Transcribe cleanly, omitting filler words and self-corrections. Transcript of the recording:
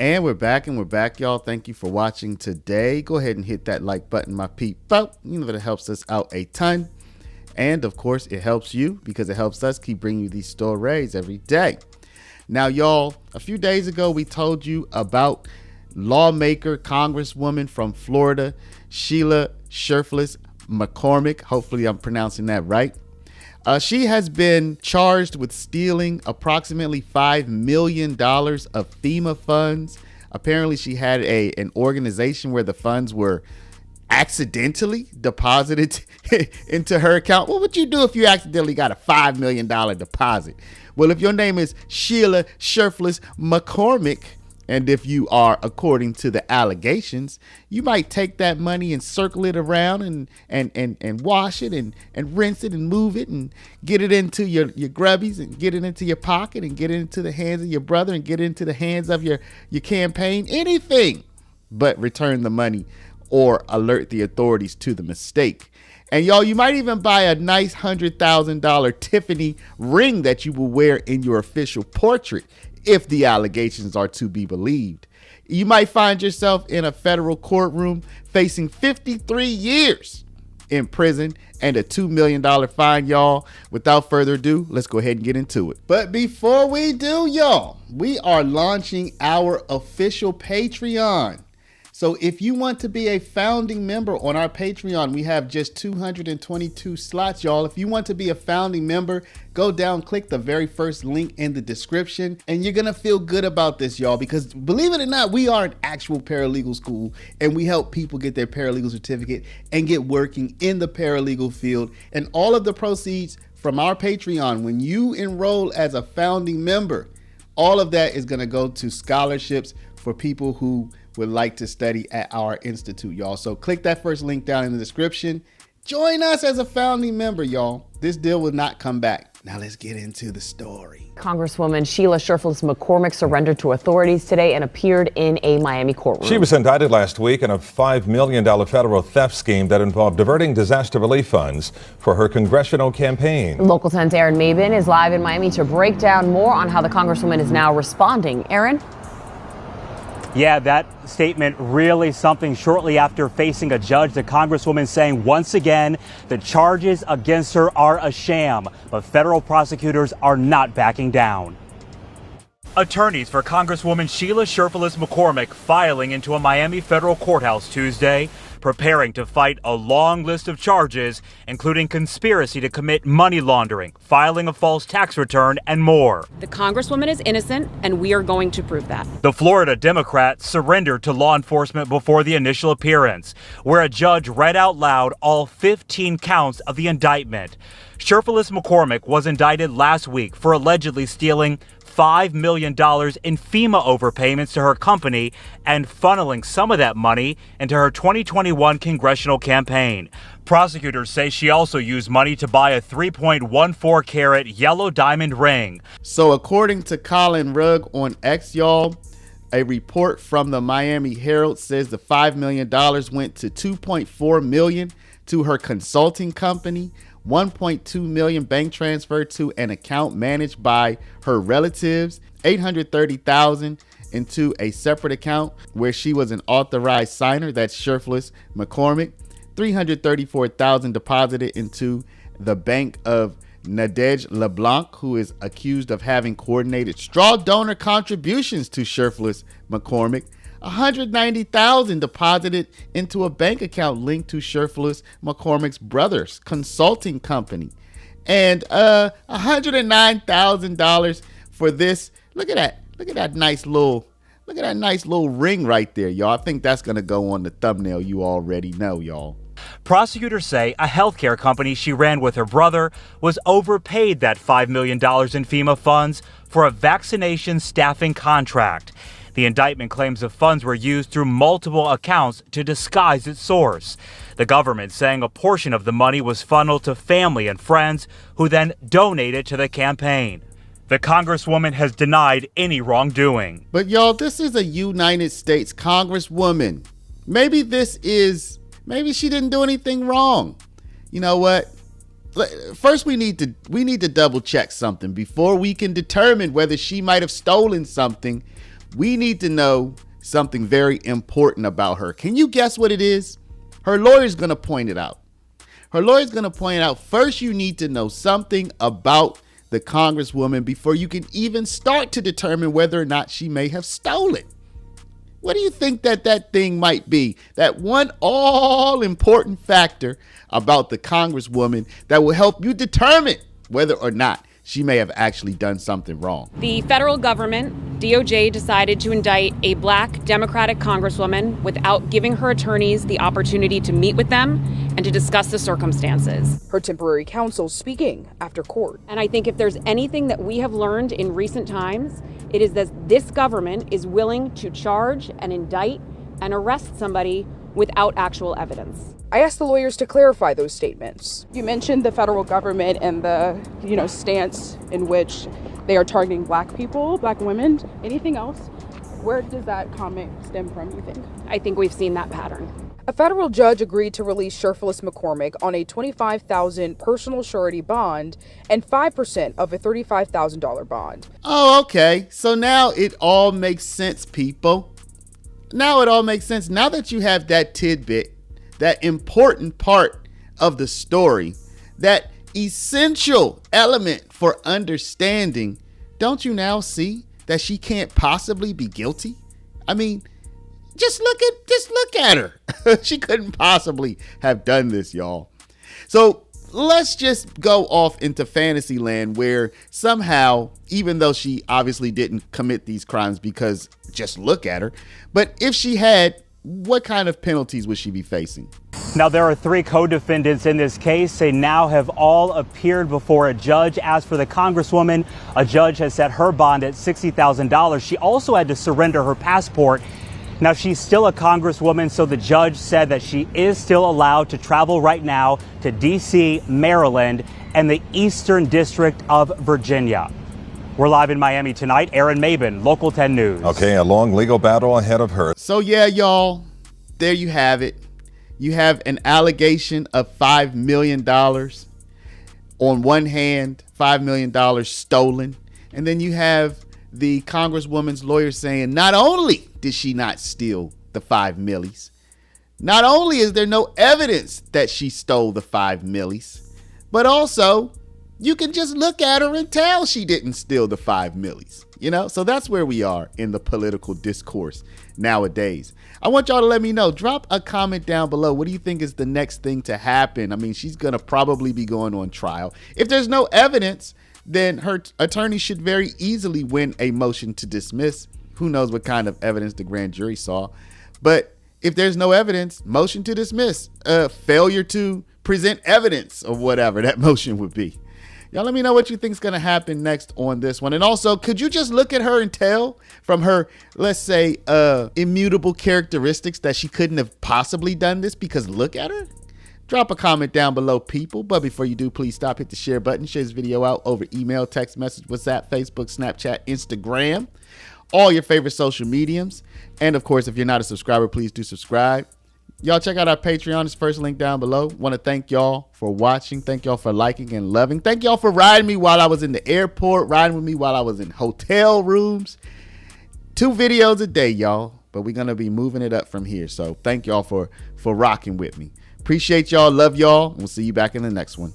And we're back, y'all. Thank you for watching today. Go ahead and hit that like button, my people. You know that it helps us out a ton. And of course, it helps you because it helps us keep bringing you these stories every day. Now, y'all, a few days ago, we told you about lawmaker, Congresswoman from Florida, Sheila Cherfilus-McCormick. Hopefully, I'm pronouncing that right. She has been charged with stealing approximately $5 million of FEMA funds. Apparently, she had an organization where the funds were accidentally deposited into her account. What would you do if you accidentally got a $5 million deposit? Well, if your name is Sheila Cherfilus-McCormick, and if you are, according to the allegations, you might take that money and circle it around and wash it and rinse it and move it and get it into your grubbies and get it into your pocket and get it into the hands of your brother and get it into the hands of your campaign. Anything but return the money or alert the authorities to the mistake. And y'all, you might even buy a nice $100,000 Tiffany ring that you will wear in your official portrait if the allegations are to be believed. You might find yourself in a federal courtroom facing 53 years in prison and a $2 million fine, y'all. Without further ado, let's go ahead and get into it. But before we do, y'all, we are launching our official Patreon. So if you want to be a founding member on our Patreon, we have just 222 slots, y'all. If you want to be a founding member, go down, click the very first link in the description, and you're going to feel good about this, y'all, because believe it or not, we are an actual paralegal school, and we help people get their paralegal certificate and get working in the paralegal field. And all of the proceeds from our Patreon, when you enroll as a founding member, all of that is going to go to scholarships for people who would like to study at our institute, y'all. So click that first link down in the description. Join us as a founding member, y'all. This deal will not come back. Now let's get into the story. Congresswoman Sheila Cherfilus-McCormick surrendered to authorities today and appeared in a Miami courtroom. She was indicted last week in a $5 million federal theft scheme that involved diverting disaster relief funds for her congressional campaign. Local 10's Aaron Mabin is live in Miami to break down more on how the Congresswoman is now responding. Aaron? Yeah, that statement really something. Shortly after facing a judge, the Congresswoman saying once again the charges against her are a sham, but federal prosecutors are not backing down. Attorneys for Congresswoman Sheila Cherfilus-McCormick filing into a Miami federal courthouse Tuesday, preparing to fight a long list of charges, including conspiracy to commit money laundering, filing a false tax return, and more. The Congresswoman is innocent, and we are going to prove that. The Florida Democrat surrendered to law enforcement before the initial appearance, where a judge read out loud all 15 counts of the indictment. Cherfilus-McCormick was indicted last week for allegedly stealing $5 million in FEMA overpayments to her company and funneling some of that money into her 2021 congressional campaign. Prosecutors say she also used money to buy a 3.14 carat yellow diamond ring. So according to Colin Rugg on X, y'all, a report from the Miami Herald says the $5 million went to $2.4 million to her consulting company, $1.2 million bank transferred to an account managed by her relatives, $830,000 into a separate account where she was an authorized signer, that's Cherfilus-McCormick, $334,000 deposited into the bank of Nadege LeBlanc, who is accused of having coordinated straw donor contributions to Cherfilus-McCormick, $190,000 deposited into a bank account linked to Cherfilus-McCormick's brother's consulting company, and $109,000 for this. Look at that nice little ring right there, y'all. I think that's gonna go on the thumbnail. You already know, y'all. Prosecutors say a healthcare company she ran with her brother was overpaid that $5 million in FEMA funds for a vaccination staffing contract. The indictment claims the funds were used through multiple accounts to disguise its source. The government saying a portion of the money was funneled to family and friends who then donated to the campaign. The Congresswoman has denied any wrongdoing. But y'all, this is a United States Congresswoman. Maybe she didn't do anything wrong. You know what? First, we need to double check something before we can determine whether she might have stolen something. we need to know something very important about her. Can you guess what it is? Her lawyer's going to point it out. Her lawyer's going to point out, first you need to know something about the Congresswoman before you can even start to determine whether or not she may have stolen. What do you think that thing might be? That one all important factor about the Congresswoman that will help you determine whether or not she may have actually done something wrong. The federal government, DOJ, decided to indict a black Democratic Congresswoman without giving her attorneys the opportunity to meet with them and to discuss the circumstances. Her temporary counsel speaking after court. And I think if there's anything that we have learned in recent times, it is that this government is willing to charge and indict and arrest somebody without actual evidence. I asked the lawyers to clarify those statements. You mentioned the federal government and the, stance in which they are targeting black people, black women. Anything else? Where does that comment stem from, you think? I think we've seen that pattern. A federal judge agreed to release Cherfilus-McCormick on a $25,000 personal surety bond and 5% of a $35,000 bond. Oh, okay. So now it all makes sense, people. Now it all makes sense. Now that you have that tidbit, that important part of the story, that essential element for understanding, don't you now see that she can't possibly be guilty? I mean, just look at her. She couldn't possibly have done this, y'all. So let's just go off into fantasy land where somehow, even though she obviously didn't commit these crimes, because just look at her, but if she had, what kind of penalties would she be facing? Now, there are 3 co-defendants in this case. They now have all appeared before a judge. As for the Congresswoman, a judge has set her bond at $60,000. She also had to surrender her passport. Now, she's still a Congresswoman, so the judge said that she is still allowed to travel right now to D.C., Maryland, and the Eastern District of Virginia. We're live in Miami tonight. Aaron Mabin, Local 10 News. Okay, a long legal battle ahead of her. So yeah, y'all, there you have it. You have an allegation of $5 million. On one hand, $5 million stolen. And then you have the Congresswoman's lawyer saying not only did she not steal the $5 millies, not only is there no evidence that she stole the $5 millies, but also you can just look at her and tell she didn't steal the $5 millies. So that's where we are in the political discourse nowadays. I want y'all to let me know. Drop a comment down below. What do you think is the next thing to happen? I mean, she's going to probably be going on trial. If there's no evidence, then her attorney should very easily win a motion to dismiss. Who knows what kind of evidence the grand jury saw. But if there's no evidence, motion to dismiss, failure to present evidence or whatever that motion would be. Y'all let me know what you think is going to happen next on this one. And also, could you just look at her and tell from her, let's say, immutable characteristics that she couldn't have possibly done this? Because look at her. Drop a comment down below, people. But before you do, please stop, hit the share button. Share this video out over email, text message, WhatsApp, Facebook, Snapchat, Instagram, all your favorite social mediums. And of course, if you're not a subscriber, please do subscribe. Y'all check out our Patreon. It's first link down below. Want to thank y'all for watching. Thank y'all for liking and loving. Thank y'all for riding me while I was in the airport, riding with me while I was in hotel rooms. 2 videos a day, y'all. But we're going to be moving it up from here. So thank y'all for rocking with me. Appreciate y'all. Love y'all. We'll see you back in the next one.